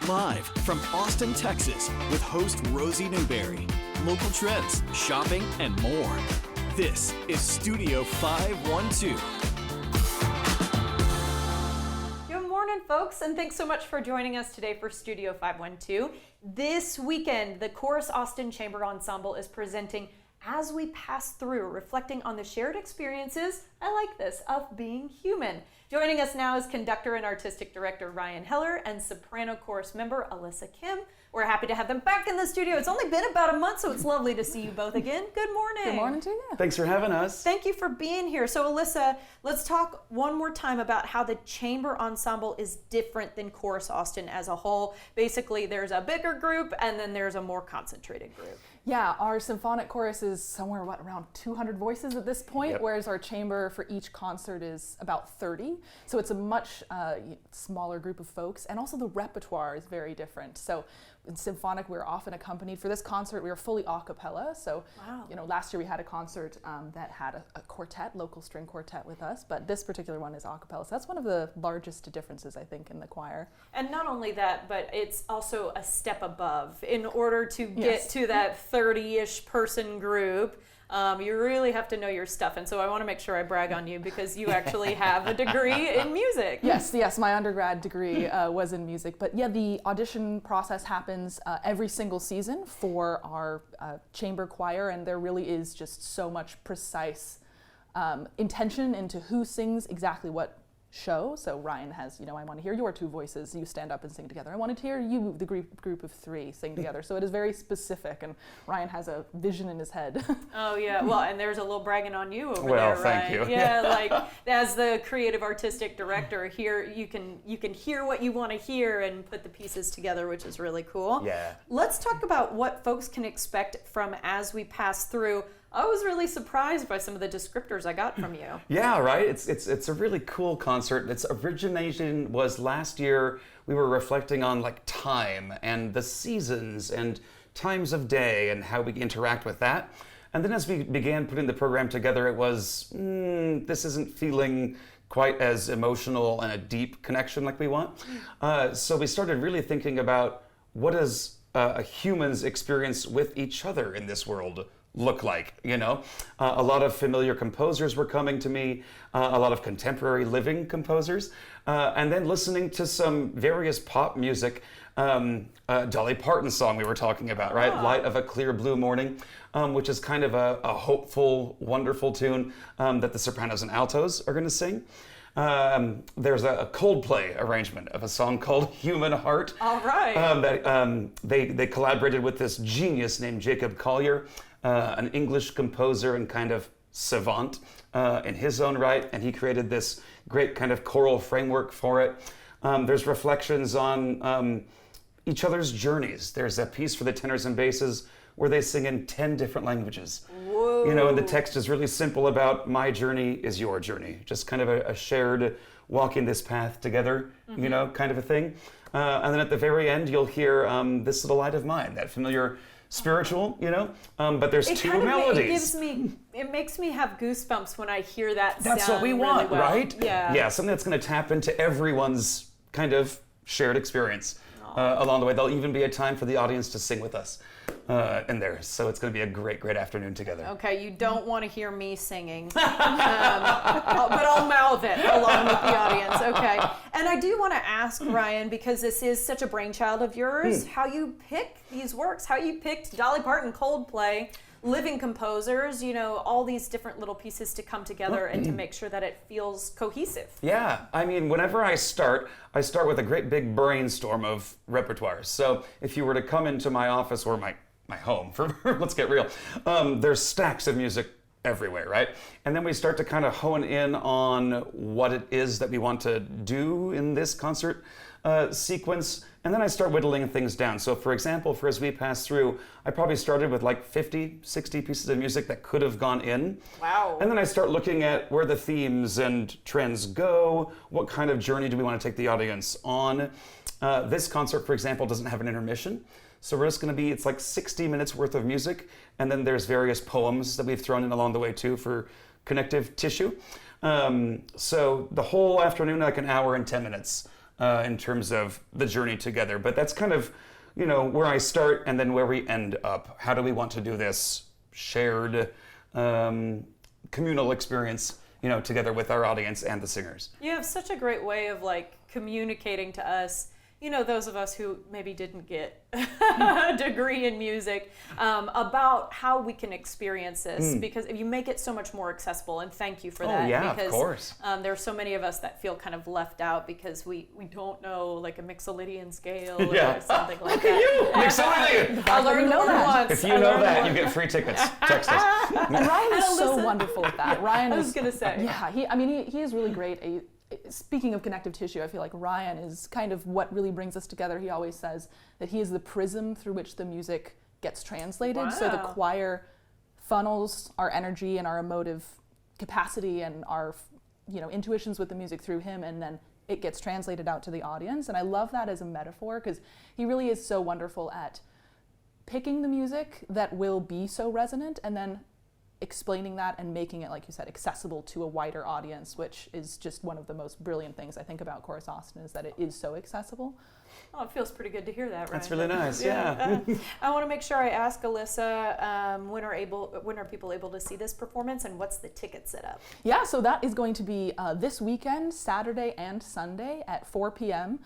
Live from Austin, Texas, with host Rosie Newberry. Local trends, shopping, and more. This is Studio 512. Good morning, folks, and thanks so much for joining us today for Studio 512. This weekend, the Chorus Austin Chamber Ensemble is presenting As We Pass Through, reflecting on the shared experiences, I like this, of being human. Joining us now is conductor and artistic director Ryan Heller and soprano chorus member Alyssa Kim. We're happy to have them back in the studio. It's only been about a month, so it's lovely to see you both again. Good morning. Good morning to you. Thanks for having us. Thank you for being here. So Alyssa, let's talk one more time about how the chamber ensemble is different than Chorus Austin as a whole. Basically, there's a bigger group and then there's a more concentrated group. Yeah, our symphonic chorus is somewhere, around 200 voices at this point, Yep. whereas our chamber for each concert is about 30. So it's a much smaller group of folks, and also the repertoire is very different. So in symphonic, we're often accompanied. For this concert, we were fully a cappella. So, Wow. last year we had a concert that had a quartet, local string quartet with us, but this particular one is a cappella. So that's one of the largest differences, I think, in the choir. And not only that, but it's also a step above. In order to get Yes. to that 30-ish person group, you really have to know your stuff. And so I want to make sure I brag on you because you actually have a degree in music. Yes, my undergrad degree was in music. But yeah, the audition process happens every single season for our chamber choir, and there really is just so much precise intention into who sings exactly what show. So Ryan has, I want to hear your two voices, you stand up and sing together. I wanted to hear you, the group of three, sing together. So it is very specific, and Ryan has a vision in his head. Oh yeah, well, and there's a little bragging on you over Well, there, thank Ryan. you. Yeah, like as the creative artistic director here, you can hear what you want to hear and put the pieces together, which is really cool. Yeah. Let's talk about what folks can expect from As We Pass Through. I was really surprised by some of the descriptors I got from you. Yeah, right. It's a really cool concert. Its origination was last year. We were reflecting on like time and the seasons and times of day and how we interact with that. And then as we began putting the program together, it was, this isn't feeling quite as emotional and a deep connection like we want. So we started really thinking about what does a human's experience with each other in this world look like, A lot of familiar composers were coming to me, a lot of contemporary living composers, and then listening to some various pop music, Dolly Parton song we were talking about, right? Light of a Clear Blue Morning, which is kind of a hopeful, wonderful tune that the sopranos and altos are going to sing. There's a Coldplay arrangement of a song called Human Heart. All right. They collaborated with this genius named Jacob Collier, an English composer and kind of savant in his own right, and he created this great kind of choral framework for it. There's reflections on each other's journeys. There's a piece for the tenors and basses where they sing in 10 different languages. Whoa. And the text is really simple about my journey is your journey. Just kind of a shared walking this path together, kind of a thing. And then at the very end, you'll hear This Little Light of Mine, that familiar spiritual, but there's two melodies. It makes me have goosebumps when I hear that That's sound what we really want, well. right? Yeah. Yeah, something that's going to tap into everyone's kind of shared experience along the way. There'll even be a time for the audience to sing with us in there. So it's going to be a great, great afternoon together. Okay, you don't want to hear me singing, but I'll mouth it along with the audience. Okay, and I do want to ask Ryan, because this is such a brainchild of yours, how you pick these works, how you picked Dolly Parton, Coldplay, living composers, all these different little pieces to come together and to make sure that it feels cohesive. Yeah, I mean, whenever I start with a great big brainstorm of repertoires. So if you were to come into my office or my home, let's get real, there's stacks of music everywhere, right? And then we start to kind of hone in on what it is that we want to do in this concert sequence, and then I start whittling things down. So for example, for As We Pass Through, I probably started with like 50, 60 pieces of music that could have gone in. Wow. And then I start looking at where the themes and trends go, what kind of journey do we want to take the audience on. This concert, for example, doesn't have an intermission. So we're just going to be, it's like 60 minutes worth of music, and then there's various poems that we've thrown in along the way too for connective tissue. So the whole afternoon, like an hour and 10 minutes in terms of the journey together. But that's kind of, where I start and then where we end up. How do we want to do this shared communal experience, together with our audience and the singers? You have such a great way of communicating to us, those of us who maybe didn't get a degree in music, about how we can experience this, because you make it so much more accessible, and thank you for that. Oh yeah, because, of course. there are so many of us that feel kind of left out because we don't know a Mixolydian scale or something like that. You, Mixolydian! I learned once. If you know that, you get free tickets. Text us. And Ryan is so wonderful at that. Ryan I was gonna say. Yeah, he is really great. Speaking of connective tissue, I feel like Ryan is kind of what really brings us together. He always says that he is the prism through which the music gets translated. Wow. So the choir funnels our energy and our emotive capacity and our intuitions with the music through him, and then it gets translated out to the audience. And I love that as a metaphor because he really is so wonderful at picking the music that will be so resonant and then explaining that and making it, like you said, accessible to a wider audience, which is just one of the most brilliant things I think about Chorus Austin, is that it is so accessible. Oh, it feels pretty good to hear that, right? That's really nice, yeah. I want to make sure I ask Alyssa, when are people able to see this performance, and what's the ticket setup? Yeah, so that is going to be this weekend, Saturday and Sunday at 4 p.m.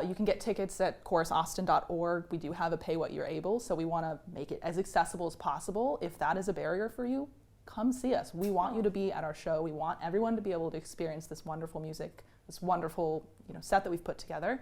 You can get tickets at chorusaustin.org. We do have a pay what you're able, so we want to make it as accessible as possible. If that is a barrier for you, come see us. We want you to be at our show. We want everyone to be able to experience this wonderful music, this wonderful set that we've put together.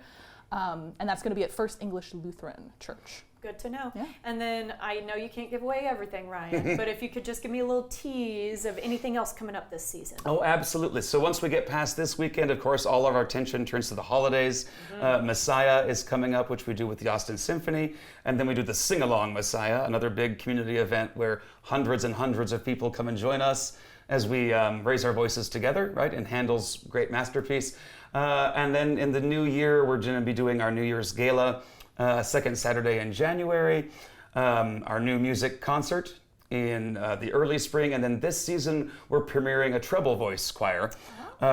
And that's going to be at First English Lutheran Church. Good to know. Yeah. And then I know you can't give away everything, Ryan, but if you could just give me a little tease of anything else coming up this season. Oh, absolutely. So once we get past this weekend, of course, all of our attention turns to the holidays. Messiah is coming up, which we do with the Austin Symphony. And then we do the Sing-Along Messiah, another big community event where hundreds and hundreds of people come and join us as we raise our voices together, right, in Handel's great masterpiece. And then in the new year, we're going to be doing our New Year's Gala, second Saturday in January, our new music concert in the early spring, and then this season we're premiering a treble voice choir,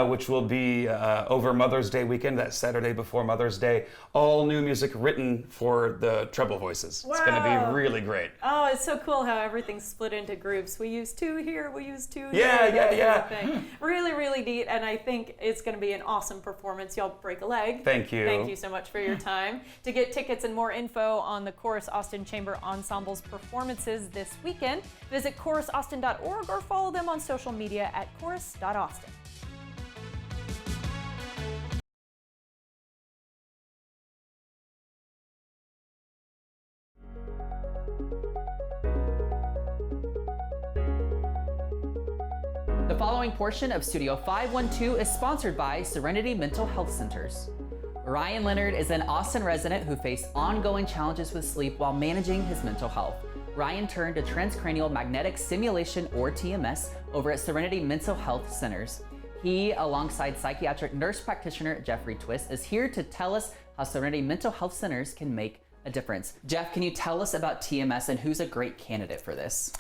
which will be over Mother's Day weekend, that Saturday before Mother's Day. All new music written for the treble voices. Wow. It's going to be really great. Oh, it's so cool how everything's split into groups. We use two here, we use two here. Yeah. Really, really neat, and I think it's going to be an awesome performance. Y'all break a leg. Thank you. Thank you so much for your time. To get tickets and more info on the Chorus Austin Chamber Ensemble's performances this weekend, visit chorusaustin.org or follow them on social media at chorus.austin. The following portion of Studio 512 is sponsored by Serenity Mental Health Centers. Ryan Leonard is an Austin resident who faced ongoing challenges with sleep while managing his mental health. Ryan turned to transcranial magnetic stimulation, or TMS, over at Serenity Mental Health Centers. He, alongside psychiatric nurse practitioner Jeffrey Twist, is here to tell us how Serenity Mental Health Centers can make a difference. Jeff, can you tell us about TMS and who's a great candidate for this?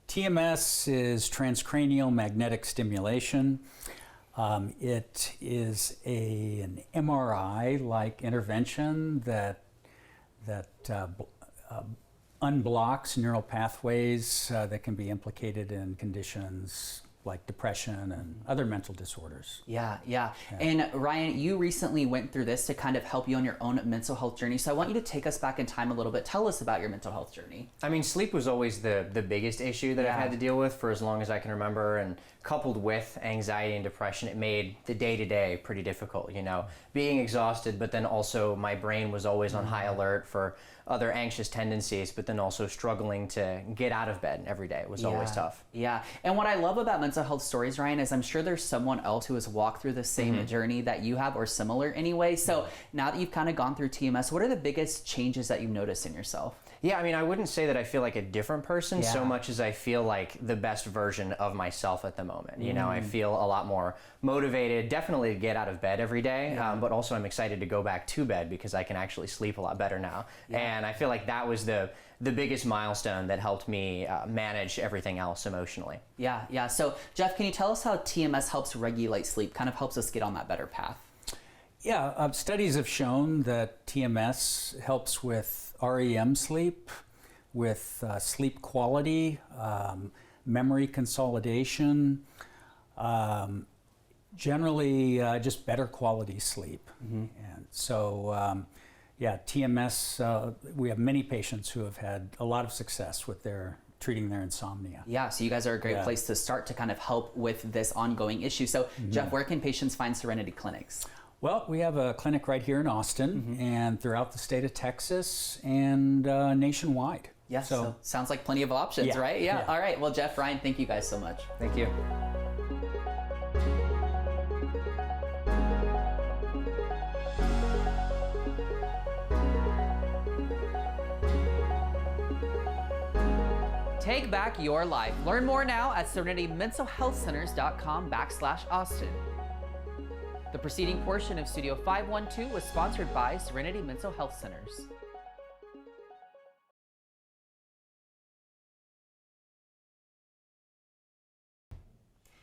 TMS is transcranial magnetic stimulation. It is an MRI-like intervention that unblocks neural pathways that can be implicated in conditions like depression and other mental disorders. Yeah. And Ryan, you recently went through this to kind of help you on your own mental health journey. So I want you to take us back in time a little bit. Tell us about your mental health journey. I mean, sleep was always the biggest issue that I've had to deal with for as long as I can remember, and coupled with anxiety and depression, it made the day-to-day pretty difficult, being exhausted, but then also my brain was always on high alert for other anxious tendencies, but then also struggling to get out of bed every day. It was always tough. Yeah, and what I love about mental health stories, Ryan, is I'm sure there's someone else who has walked through the same journey that you have, or similar anyway. So now that you've kind of gone through TMS, what are the biggest changes that you've noticed in yourself? Yeah, I mean, I wouldn't say that I feel like a different person so much as I feel like the best version of myself at the moment. I feel a lot more motivated, definitely to get out of bed every day, but also I'm excited to go back to bed because I can actually sleep a lot better now. And I feel like that was the biggest milestone that helped me manage everything else emotionally. Yeah. So, Jeff, can you tell us how TMS helps regulate sleep, kind of helps us get on that better path? Yeah, studies have shown that TMS helps with REM sleep, with sleep quality, memory consolidation, generally just better quality sleep. And so, yeah, TMS, we have many patients who have had a lot of success with treating their insomnia. Yeah, so you guys are a great place to start to kind of help with this ongoing issue. So, Jeff, where can patients find Serenity clinics? Well, we have a clinic right here in Austin and throughout the state of Texas and nationwide. Yes, so sounds like plenty of options, right? Yeah. All right. Well, Jeff, Ryan, thank you guys so much. Thank you. Take back your life. Learn more now at serenitymentalhealthcenters.com/Austin. The preceding portion of Studio 512 was sponsored by Serenity Mental Health Centers.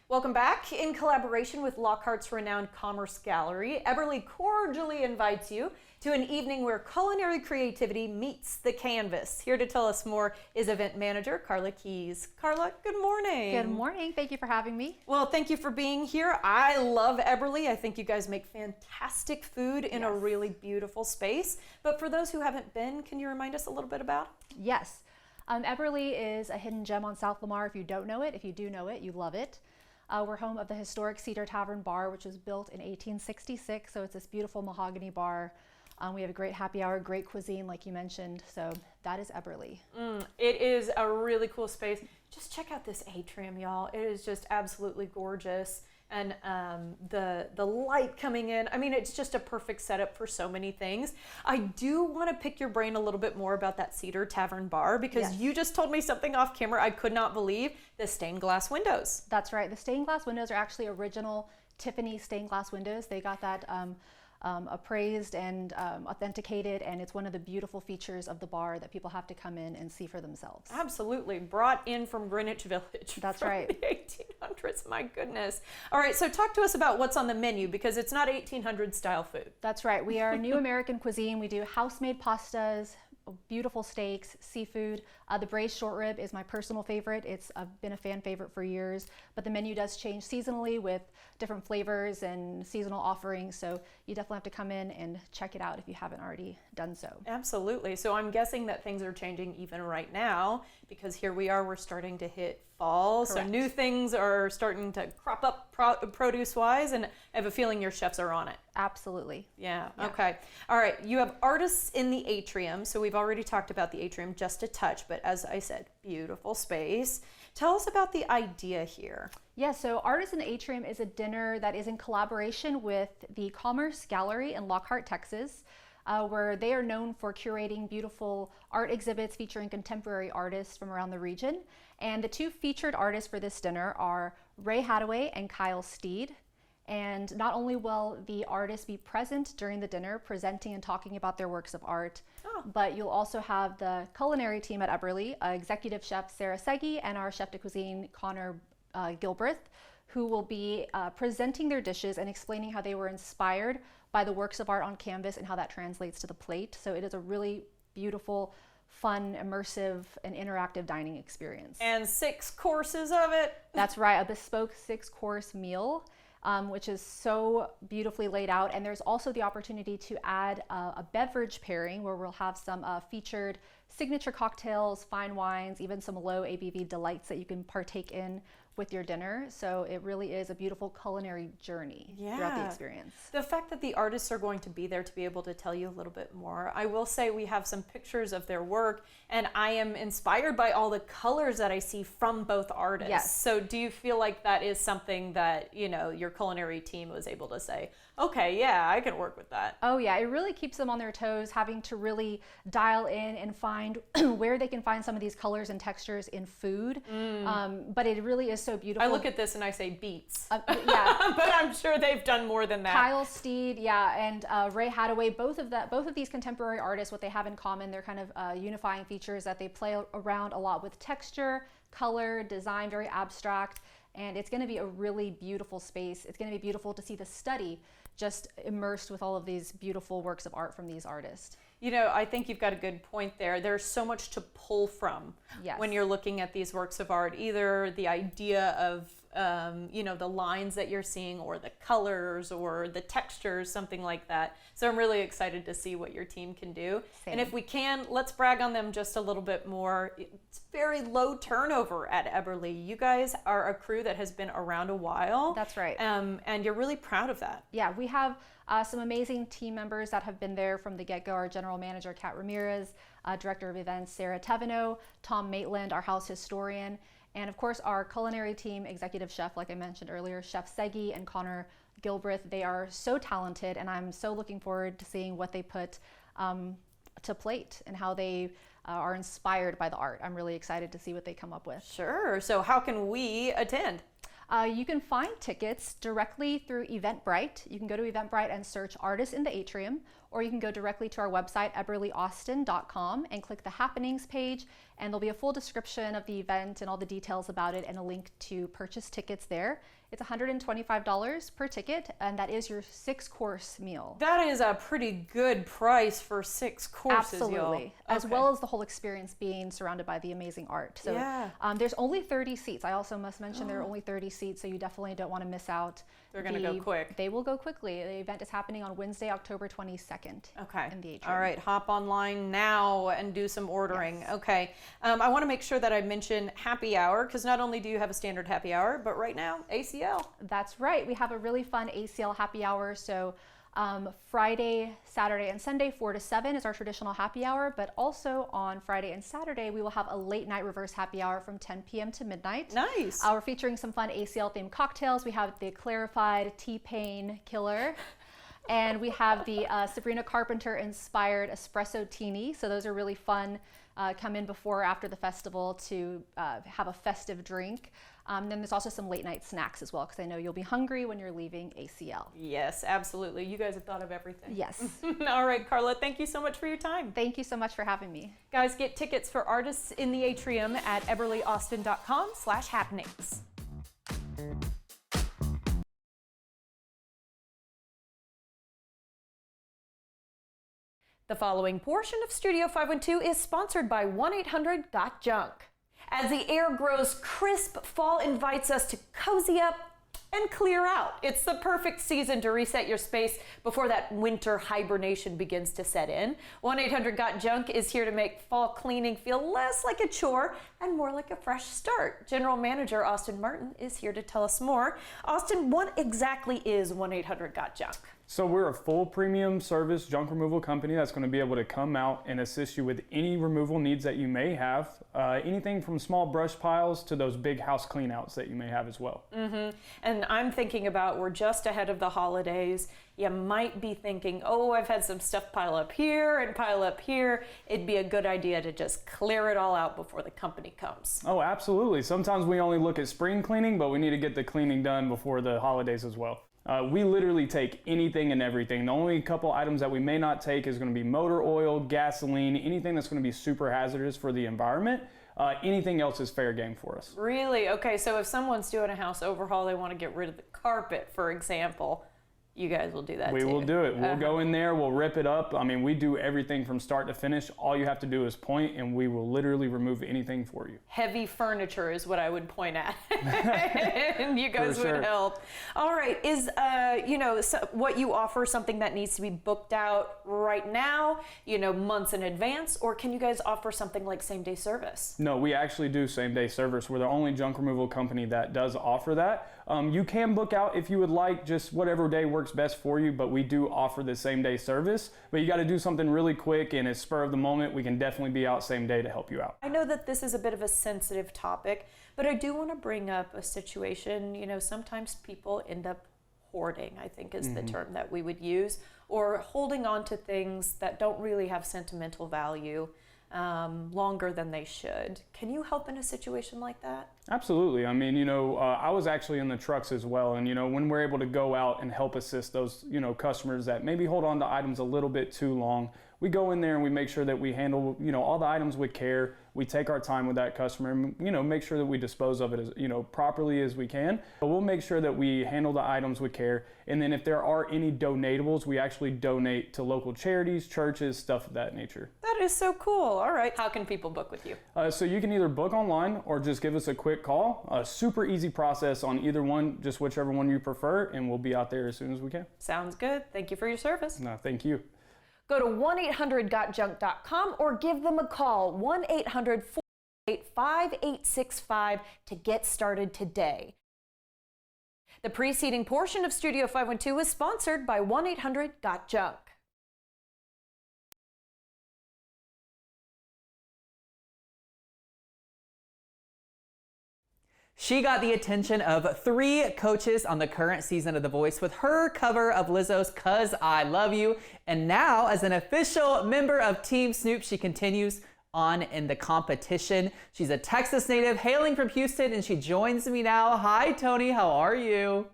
Welcome back. In collaboration with Lockhart's renowned Commerce Gallery, Eberly cordially invites you to an evening where culinary creativity meets the canvas. Here to tell us more is event manager Carla Keys. Carla, good morning. Good morning. Thank you for having me. Well, thank you for being here. I love Eberly. I think you guys make fantastic food in a really beautiful space. But for those who haven't been, can you remind us a little bit about it? Yes. Eberly is a hidden gem on South Lamar. If you don't know it, if you do know it, you love it. We're home of the historic Cedar Tavern Bar, which was built in 1866. So it's this beautiful mahogany bar. We have a great happy hour, great cuisine, like you mentioned. So that is Eberly. It is a really cool space. Just check out this atrium, y'all. It is just absolutely gorgeous. And the light coming in, I mean, it's just a perfect setup for so many things. I do want to pick your brain a little bit more about that Cedar Tavern Bar, because you just told me something off camera I could not believe: the stained glass windows. That's right. The stained glass windows are actually original Tiffany stained glass windows. They got that appraised and authenticated, and it's one of the beautiful features of the bar that people have to come in and see for themselves. Absolutely. Brought in from Greenwich Village. That's from right. The 1800s. My goodness. All right, so talk to us about what's on the menu, because it's not 1800s style food. That's right. We are new American cuisine. We do house-made pastas, beautiful steaks, seafood. The braised short rib is my personal favorite. It's been a fan favorite for years, but the menu does change seasonally with different flavors and seasonal offerings, so you definitely have to come in and check it out if you haven't already done so. Absolutely. So I'm guessing that things are changing even right now, because here we are, we're starting to hit fall. Correct. So new things are starting to crop up produce-wise, and I have a feeling your chefs are on it. Absolutely. Yeah, okay. All right, you have artists in the atrium, so we've already talked about the atrium just a touch, but as I said, beautiful space. Tell us about the idea here. Yeah, so Artists in the Atrium is a dinner that is in collaboration with the Commerce Gallery in Lockhart, Texas, where they are known for curating beautiful art exhibits featuring contemporary artists from around the region. And the two featured artists for this dinner are Ray Hadaway and Kyle Steed. And not only will the artists be present during the dinner, presenting and talking about their works of art, but you'll also have the culinary team at Eberly, executive chef Sarah Segi and our chef de cuisine Connor Gilbreth, who will be presenting their dishes and explaining how they were inspired by the works of art on canvas and how that translates to the plate. So it is a really beautiful, fun, immersive, and interactive dining experience. And 6 courses of it. That's right, a bespoke 6-course meal. Which is so beautifully laid out. And there's also the opportunity to add a beverage pairing where we'll have some featured signature cocktails, fine wines, even some low ABV delights that you can partake in with your dinner. So it really is a beautiful culinary journey throughout the experience. The fact that the artists are going to be there to be able to tell you a little bit more. I will say we have some pictures of their work, and I am inspired by all the colors that I see from both artists. Yes. So do you feel like that is something that, you know, your culinary team was able to say, okay, yeah, I can work with that? Oh yeah, it really keeps them on their toes, having to really dial in and find where they can find some of these colors and textures in food. But it really is so beautiful. I look at this and I say beets. Yeah. But I'm sure they've done more than that. Kyle Steed, and Ray Hadaway, both of these contemporary artists, what they have in common, they're kind of unifying features that they play around a lot with texture, color, design, very abstract, and it's going to be a really beautiful space. It's going to be beautiful to see the study just immersed with all of these beautiful works of art from these artists. You know, I think you've got a good point there. There's so much to pull from when you're looking at these works of art, either the idea of, you know, the lines that you're seeing or the colors or the textures, something like that. So I'm really excited to see what your team can do. Same. And if we can, let's brag on them just a little bit more. It's very low turnover at Eberly. You guys are a crew that has been around a while. That's right. And you're really proud of that. Yeah, we have some amazing team members that have been there from the get-go. Our general manager, Kat Ramirez, director of events, Sarah Tevino, Tom Maitland, our house historian, and of course our culinary team, executive chef, like I mentioned earlier, Chef Segi and Connor Gilbreth. They are so talented, and I'm so looking forward to seeing what they put to plate and how they are inspired by the art. I'm really excited to see what they come up with. Sure. So how can we attend? You can find tickets directly through Eventbrite. You can go to Eventbrite and search Artists in the Atrium, or you can go directly to our website, eberlyaustin.com, and click the Happenings page, and there'll be a full description of the event and all the details about it and a link to purchase tickets there. It's $125 per ticket, and that is your 6-course meal. That is a pretty good price for 6 courses, Absolutely. y'all. As Okay. well as the whole experience being surrounded by the amazing art. So Yeah. There's only 30 seats. I also must mention there are only 30 seats, so you definitely don't want to miss out. They're gonna go quick. They will go quickly. The event is happening on Wednesday, October 22nd. Okay. In the atrium. All right. Hop online now and do some ordering. Yes. Okay. I want to make sure that I mention happy hour, because not only do you have a standard happy hour, but right now, ACL. That's right. We have a really fun ACL happy hour. So Friday, Saturday, and Sunday, 4 to 7 is our traditional happy hour. But also on Friday and Saturday, we will have a late night reverse happy hour from 10 p.m. to midnight. Nice. We're featuring some fun ACL themed cocktails. We have the clarified T-Pain Killer. And we have the Sabrina Carpenter inspired espresso teeny. So those are really fun. Come in before or after the festival to have a festive drink. Then there's also some late night snacks as well, because I know you'll be hungry when you're leaving ACL. Yes, absolutely. You guys have thought of everything. Yes. All right, Carla, thank you so much for your time. Thank you so much for having me. Guys, get tickets for Artists in the Atrium at eberlyaustin.com/happenings. The following portion of Studio 512 is sponsored by 1-800-GOT-JUNK. As the air grows crisp, fall invites us to cozy up and clear out. It's the perfect season to reset your space before that winter hibernation begins to set in. 1-800-GOT-JUNK is here to make fall cleaning feel less like a chore and more like a fresh start. General Manager Austin Martin is here to tell us more. Austin, what exactly is 1-800-GOT-JUNK? So we're a full premium service junk removal company that's going to be able to come out and assist you with any removal needs that you may have. Anything from small brush piles to those big house clean outs that you may have as well. And I'm thinking about, we're just ahead of the holidays. You might be thinking, oh, I've had some stuff pile up here and pile up here. It'd be a good idea to just clear it all out before the company comes. Oh, absolutely. Sometimes we only look at spring cleaning, but we need to get the cleaning done before the holidays as well. We literally take anything and everything. The only couple items that we may not take is going to be motor oil, gasoline, anything that's going to be super hazardous for the environment. Anything else is fair game for us. Really? Okay, so if someone's doing a house overhaul, they want to get rid of the carpet, for example, you guys will do that We too. will do it. We'll go in there, we'll rip it up. I mean, we do everything from start to finish. All you have to do is point, and we will literally remove anything for you. Heavy furniture is what I would point at. And you guys For sure. would help. All right, is what you offer something that needs to be booked out right now, months in advance, or can you guys offer something like same-day service? No, we actually do same-day service. We're the only junk removal company that does offer that. You can book out if you would like, just whatever day works best for you, but we do offer the same-day service. But you got to do something really quick, and it's spur of the moment. We can definitely be out same day to help you out. I know that this is a bit of a sensitive topic, but I do want to bring up a situation. Sometimes people end up hoarding, I think is the term that we would use, or holding on to things that don't really have sentimental value longer than they should. Can you help in a situation like that? Absolutely. I mean, I was actually in the trucks as well. And, when we're able to go out and help assist those, customers that maybe hold on to items a little bit too long, we go in there and we make sure that we handle, all the items with care. We take our time with that customer and, make sure that we dispose of it as, properly as we can. But we'll make sure that we handle the items with care. And then if there are any donatables, we actually donate to local charities, churches, stuff of that nature. That is so cool. All right. How can people book with you? So you can either book online or just give us a quick call. A super easy process on either one, just whichever one you prefer, and we'll be out there as soon as we can. Sounds good. Thank you for your service. No, thank you. Go to 1-800-GOT-JUNK.com or give them a call, 1-800-488-5865 to get started today. The preceding portion of Studio 512 is sponsored by 1-800-GOT-JUNK. She got the attention of 3 coaches on the current season of The Voice with her cover of Lizzo's "'Cause I Love You." And now, as an official member of Team Snoop, she continues on in the competition. She's a Texas native hailing from Houston, and she joins me now. Hi, Tony. How are you?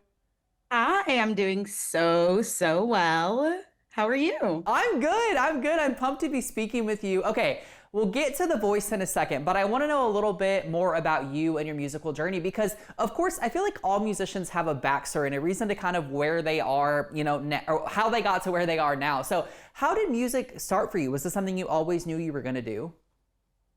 I am doing so well. How are you? I'm good. I'm pumped to be speaking with you. Okay. We'll get to The Voice in a second, but I want to know a little bit more about you and your musical journey because, of course, I feel like all musicians have a backstory and a reason to kind of where they are, or how they got to where they are now. So how did music start for you? Was this something you always knew you were going to do?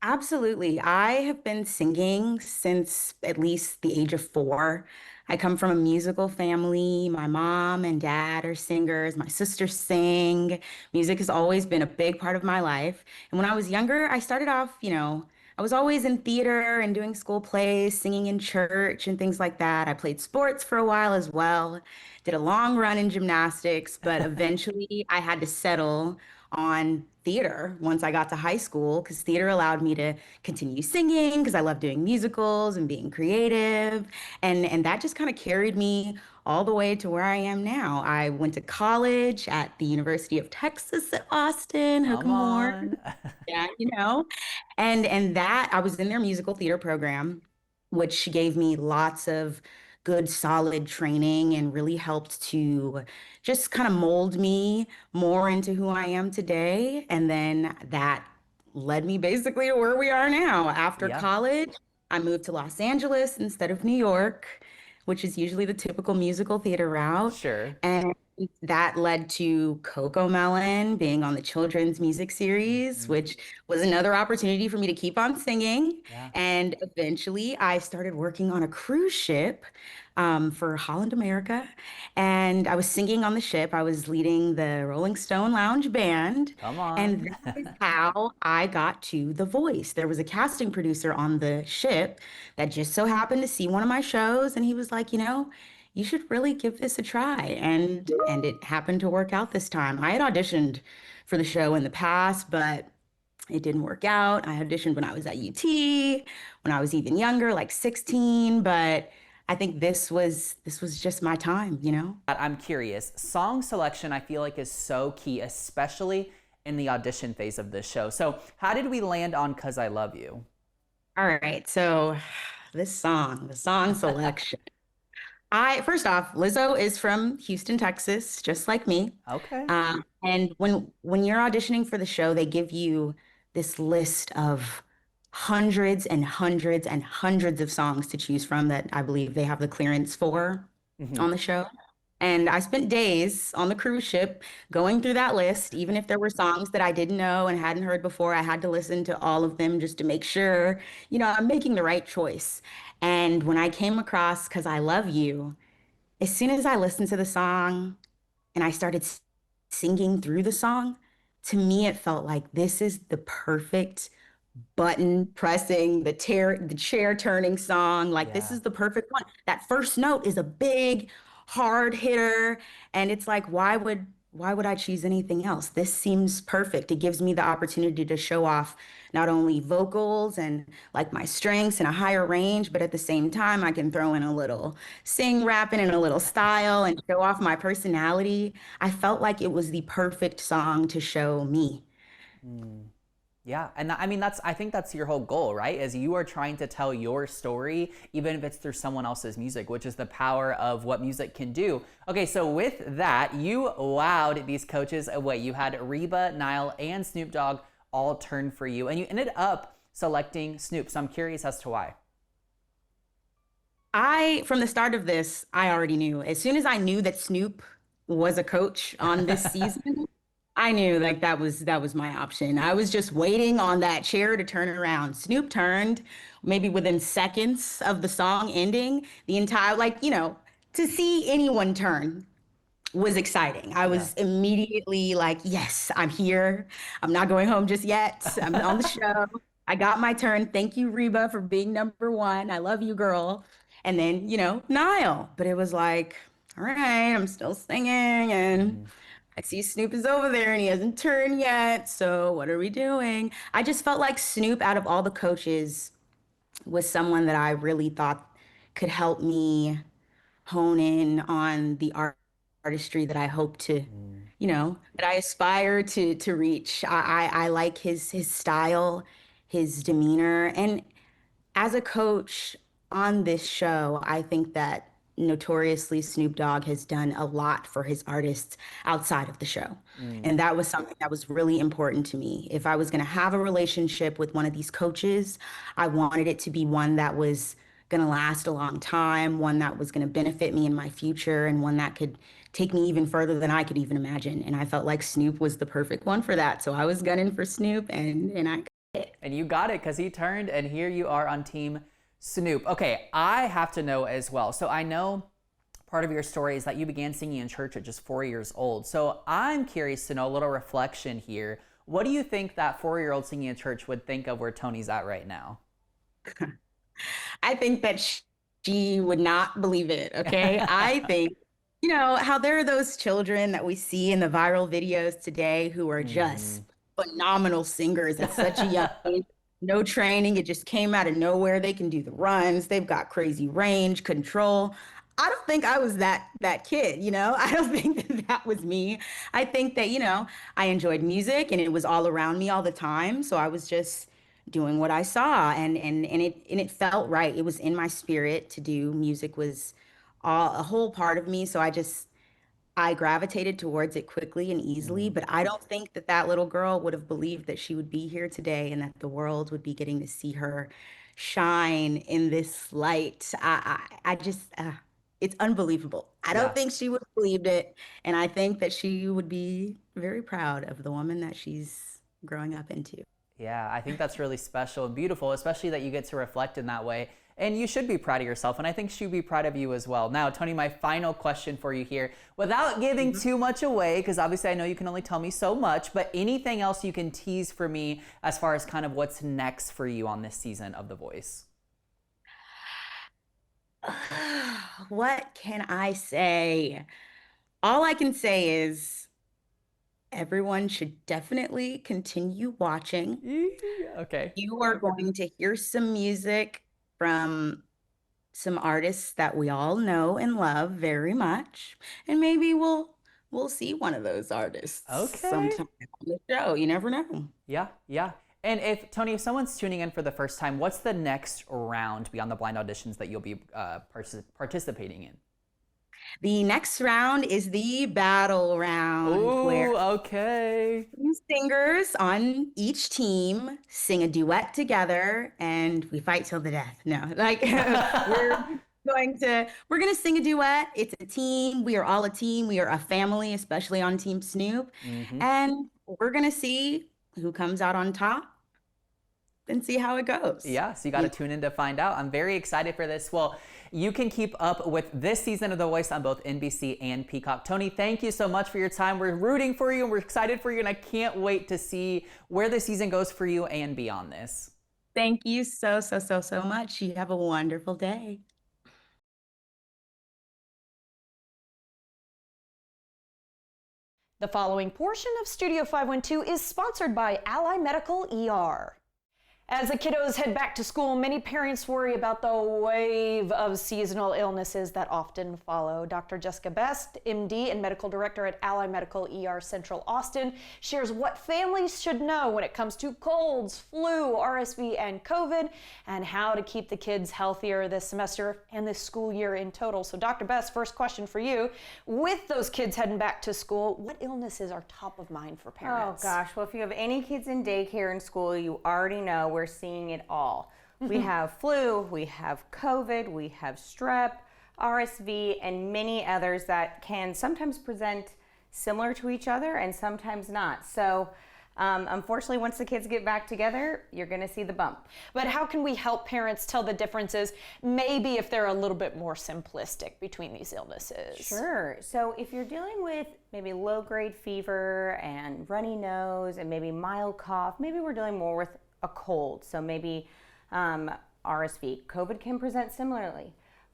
Absolutely. I have been singing since at least the age of 4. I come from a musical family. My mom and dad are singers. My sisters sing. Music has always been a big part of my life. And when I was younger, I started off, I was always in theater and doing school plays, singing in church and things like that. I played sports for a while as well, did a long run in gymnastics, but eventually I had to settle on theater once I got to high school because theater allowed me to continue singing because I love doing musicals and being creative. And that just kind of carried me all the way to where I am now. I went to college at the University of Texas at Austin, Hook 'em Horn. Yeah, and that I was in their musical theater program, which gave me lots of good, solid training and really helped to just kind of mold me more into who I am today. And then that led me basically to where we are now. After college, I moved to Los Angeles instead of New York, which is usually the typical musical theater route. Sure. And that led to Coco Melon being on the children's music series, which was another opportunity for me to keep on singing. Yeah. And eventually I started working on a cruise ship for Holland America. And I was singing on the ship. I was leading the Rolling Stone Lounge Band. Come on. And that is how I got to The Voice. There was a casting producer on the ship that just so happened to see one of my shows. And he was like, you should really give this a try. And it happened to work out this time. I had auditioned for the show in the past, but it didn't work out. I auditioned when I was at UT, when I was even younger, like 16, but I think this was just my time, I'm curious. Song selection, I feel like, is so key, especially in the audition phase of this show. So how did we land on "'Cause I Love You"? All right, so the song selection. First off, Lizzo is from Houston, Texas, just like me. Okay. And when you're auditioning for the show, they give you this list of hundreds and hundreds and hundreds of songs to choose from that I believe they have the clearance for on the show. And I spent days on the cruise ship going through that list. Even if there were songs that I didn't know and hadn't heard before, I had to listen to all of them just to make sure, I'm making the right choice. And when I came across "'Cause I Love You," as soon as I listened to the song and I started singing through the song, to me, it felt like this is the perfect button pressing, the chair turning song. Like, this is the perfect one. That first note is a big, hard hitter. And it's like, why would I choose anything else? This seems perfect. It gives me the opportunity to show off not only vocals and like my strengths and a higher range, but at the same time, I can throw in a little sing rapping and a little style and show off my personality. I felt like it was the perfect song to show me. Yeah, and I mean, I think that's your whole goal, right? Is you are trying to tell your story, even if it's through someone else's music, which is the power of what music can do. Okay, so with that, you wowed these coaches away. You had Reba, Niall, and Snoop Dogg all turn for you, and you ended up selecting Snoop. So I'm curious as to why. From the start of this, I already knew. As soon as I knew that Snoop was a coach on this season, I knew like that was my option. I was just waiting on that chair to turn around. Snoop turned maybe within seconds of the song ending. The entire to see anyone turn was exciting. I was immediately like, yes, I'm here. I'm not going home just yet. I'm on the show. I got my turn. Thank you, Reba, for being number one. I love you, girl. And then, Niall. But it was like, all right, I'm still singing and I see Snoop is over there and he hasn't turned yet. So what are we doing? I just felt like Snoop, out of all the coaches, was someone that I really thought could help me hone in on the artistry that I hope to, that I aspire to reach. I like his style, his demeanor. And as a coach on this show, I think that notoriously Snoop Dogg has done a lot for his artists outside of the show. And that was something that was really important to me. If I was going to have a relationship with one of these coaches, I wanted it to be one that was going to last a long time, one that was going to benefit me in my future, and one that could take me even further than I could even imagine. And I felt like Snoop was the perfect one for that. So I was gunning for Snoop, and I got it. And you got it because he turned, and here you are on Team Snoop. Okay, I have to know as well. So I know part of your story is that you began singing in church at just 4 years old. So I'm curious to know a little reflection here. What do you think that 4-year-old singing in church would think of where Tony's at right now? I think that she would not believe it. Okay. I think, how there are those children that we see in the viral videos today who are just phenomenal singers at such a young age. No training. It just came out of nowhere. They can do the runs. They've got crazy range, control. I don't think I was that kid, I don't think that was me. I think that, I enjoyed music and it was all around me all the time. So I was just doing what I saw and it felt right. It was in my spirit to do. Music was a whole part of me. So I gravitated towards it quickly and easily, but I don't think that little girl would have believed that she would be here today and that the world would be getting to see her shine in this light. I just, it's unbelievable. I don't think she would have believed it. And I think that she would be very proud of the woman that she's growing up into. Yeah, I think that's really special and beautiful, especially that you get to reflect in that way. And you should be proud of yourself, and I think she'd be proud of you as well. Now, Tony, my final question for you here, without giving too much away, because obviously I know you can only tell me so much, but anything else you can tease for me as far as kind of what's next for you on this season of The Voice? What can I say? All I can say is everyone should definitely continue watching. Okay. You are going to hear some music from some artists that we all know and love very much. And maybe we'll see one of those artists sometime on the show. You never know. Yeah. And if someone's tuning in for the first time, what's the next round beyond the blind auditions that you'll be participating in? The next round is the battle round. Ooh, okay. Two singers on each team sing a duet together and we fight till the death. No, we're gonna sing a duet. It's a team. We are all a team. We are a family, especially on Team Snoop. And we're gonna see who comes out on top and see how it goes. Yeah, so you got to tune in to find out. I'm very excited for this. Well, you can keep up with this season of The Voice on both NBC and Peacock. Tony, thank you so much for your time. We're rooting for you and we're excited for you, and I can't wait to see where the season goes for you and beyond this. Thank you so much. You have a wonderful day. The following portion of Studio 512 is sponsored by Ally Medical ER. As the kiddos head back to school, many parents worry about the wave of seasonal illnesses that often follow. Dr. Jessica Best, MD and Medical Director at Ally Medical ER Central Austin, shares what families should know when it comes to colds, flu, RSV, and COVID, and how to keep the kids healthier this semester and this school year in total. So Dr. Best, first question for you. With those kids heading back to school, what illnesses are top of mind for parents? Oh gosh, well if you have any kids in daycare and school, you already know we're seeing it all. We have flu, we have COVID, we have strep, RSV, and many others that can sometimes present similar to each other and sometimes not. So unfortunately, once the kids get back together, you're going to see the bump. But how can we help parents tell the differences, maybe if they're a little bit more simplistic between these illnesses? Sure. So if you're dealing with maybe low-grade fever and runny nose and maybe mild cough, maybe we're dealing more with a cold. So maybe RSV. COVID can present similarly.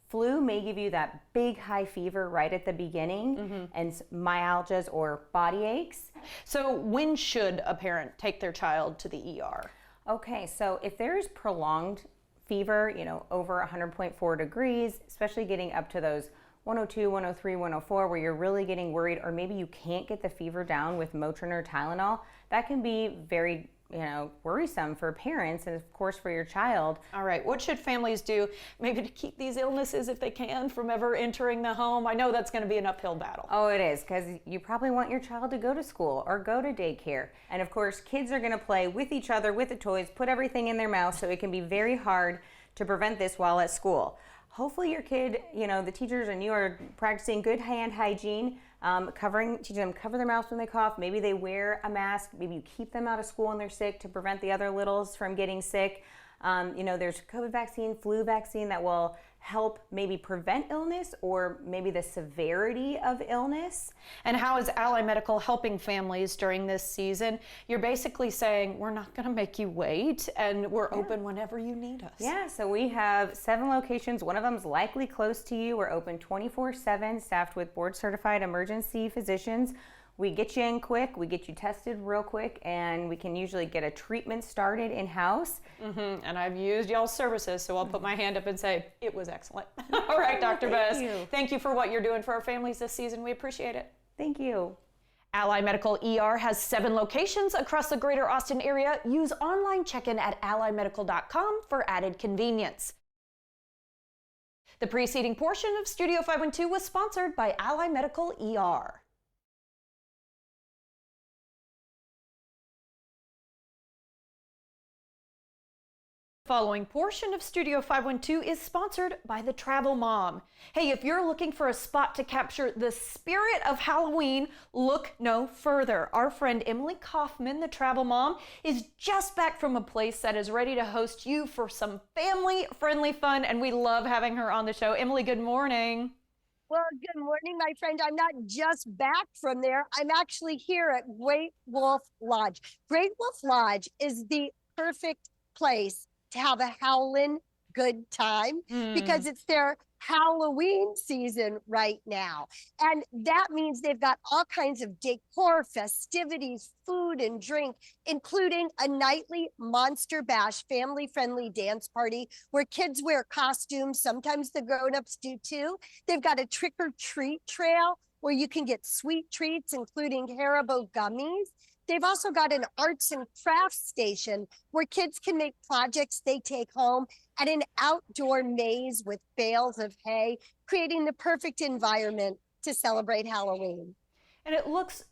Flu may give you that big high fever right at the beginning and myalgias or body aches. So when should a parent take their child to the ER? Okay, so if there's prolonged fever, over 100.4 degrees, especially getting up to those 102, 103, 104, where you're really getting worried, or maybe you can't get the fever down with Motrin or Tylenol, that can be very worrisome for parents and of course for your child. All right, what should families do maybe to keep these illnesses, if they can, from ever entering the home? I know that's going to be an uphill battle. Oh, it is, because you probably want your child to go to school or go to daycare. And of course, kids are going to play with each other, with the toys, put everything in their mouth, so it can be very hard to prevent this while at school. Hopefully your kid, the teachers and you are practicing good hand hygiene, teaching them cover their mouths when they cough. Maybe they wear a mask. Maybe you keep them out of school when they're sick to prevent the other littles from getting sick. There's COVID vaccine, flu vaccine that will help maybe prevent illness or maybe the severity of illness. And how is Ally Medical helping families during this season? You're basically saying, we're not going to make you wait, and we're open whenever you need us. Yeah, so we have 7 locations. One of them is likely close to you. We're open 24/7, staffed with board-certified emergency physicians. We get you in quick, we get you tested real quick, and we can usually get a treatment started in-house. And I've used y'all's services, so I'll put my hand up and say, it was excellent. All right, Dr. Best, thank you for what you're doing for our families this season. We appreciate it. Thank you. Ally Medical ER has 7 locations across the greater Austin area. Use online check-in at allymedical.com for added convenience. The preceding portion of Studio 512 was sponsored by Ally Medical ER. Following portion of Studio 512 is sponsored by the Travel Mom. Hey, if you're looking for a spot to capture the spirit of Halloween, look no further. Our friend Emily Kaufman, the Travel Mom, is just back from a place that is ready to host you for some family-friendly fun, and we love having her on the show. Emily, good morning. Well, good morning, my friend. I'm not just back from there. I'm actually here at Great Wolf Lodge. Great Wolf Lodge is the perfect place to have a howlin' good time because it's their Halloween season right now. And that means they've got all kinds of decor, festivities, food and drink, including a nightly Monster Bash family-friendly dance party where kids wear costumes. Sometimes the grown-ups do too. They've got a trick-or-treat trail where you can get sweet treats, including Haribo gummies. They've also got an arts and crafts station where kids can make projects they take home, and an outdoor maze with bales of hay, creating the perfect environment to celebrate Halloween. And it looks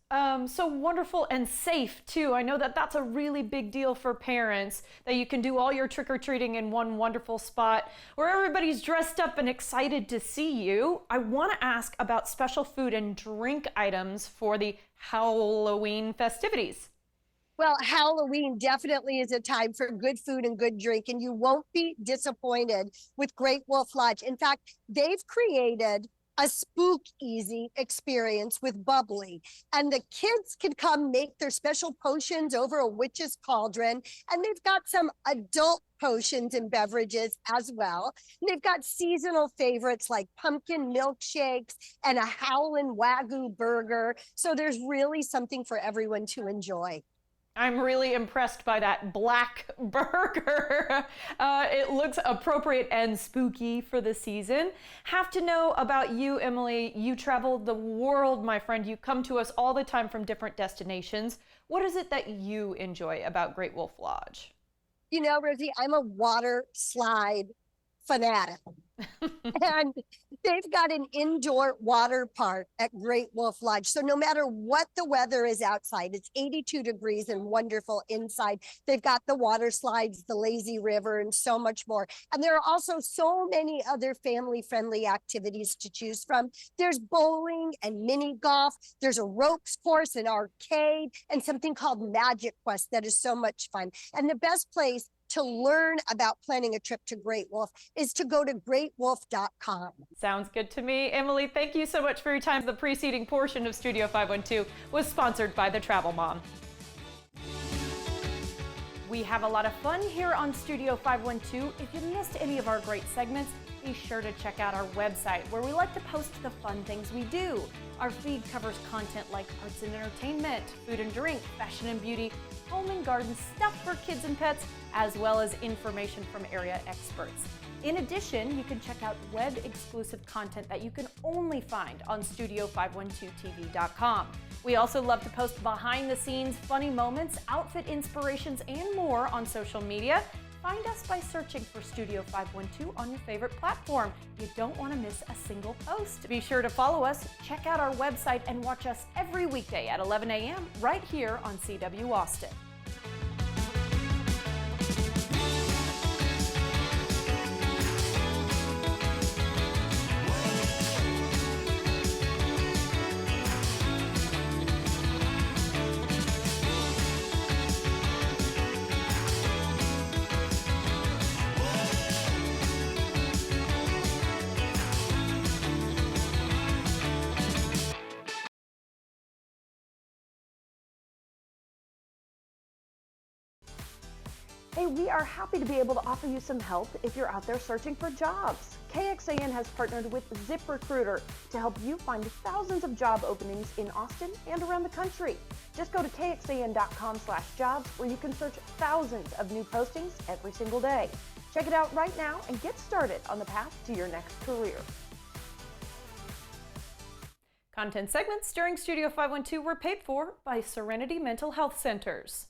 so wonderful and safe too. I know that that's a really big deal for parents, that you can do all your trick-or-treating in one wonderful spot where everybody's dressed up and excited to see you. I want to ask about special food and drink items for the Halloween festivities. Well, Halloween definitely is a time for good food and good drink, and you won't be disappointed with Great Wolf Lodge. In fact, they've created a spook-easy experience with bubbly, and the kids can come make their special potions over a witch's cauldron, and they've got some adult potions and beverages as well. And they've got seasonal favorites like pumpkin milkshakes and a Howlin' Wagyu burger, so there's really something for everyone to enjoy. I'm really impressed by that black burger. It looks appropriate and spooky for the season. Have to know about you, Emily. You travel the world, my friend. You come to us all the time from different destinations. What is it that you enjoy about Great Wolf Lodge? You know, Rosie, I'm a water slide fanatic. And they've got an indoor water park at Great Wolf Lodge. So no matter what the weather is outside, it's 82 degrees and wonderful inside. They've got the water slides, the lazy river, and so much more. And there are also so many other family-friendly activities to choose from. There's bowling and mini golf. There's a ropes course, an arcade, and something called Magic Quest that is so much fun. And the best place to learn about planning a trip to Great Wolf is to go to greatwolf.com. Sounds good to me. Emily, thank you so much for your time. The preceding portion of Studio 512 was sponsored by the Travel Mom. We have a lot of fun here on Studio 512. If you missed any of our great segments, be sure to check out our website where we like to post the fun things we do. Our feed covers content like arts and entertainment, food and drink, fashion and beauty, home and garden, stuff for kids and pets, as well as information from area experts. In addition, you can check out web-exclusive content that you can only find on Studio512TV.com. We also love to post behind-the-scenes funny moments, outfit inspirations, and more on social media. Find us by searching for Studio 512 on your favorite platform. You don't want to miss a single post. Be sure to follow us, check out our website, and watch us every weekday at 11 a.m. right here on CW Austin. Hey, we are happy to be able to offer you some help if you're out there searching for jobs. KXAN has partnered with ZipRecruiter to help you find thousands of job openings in Austin and around the country. Just go to kxan.com/jobs where you can search thousands of new postings every single day. Check it out right now and get started on the path to your next career. Content segments during Studio 512 were paid for by Serenity Mental Health Centers.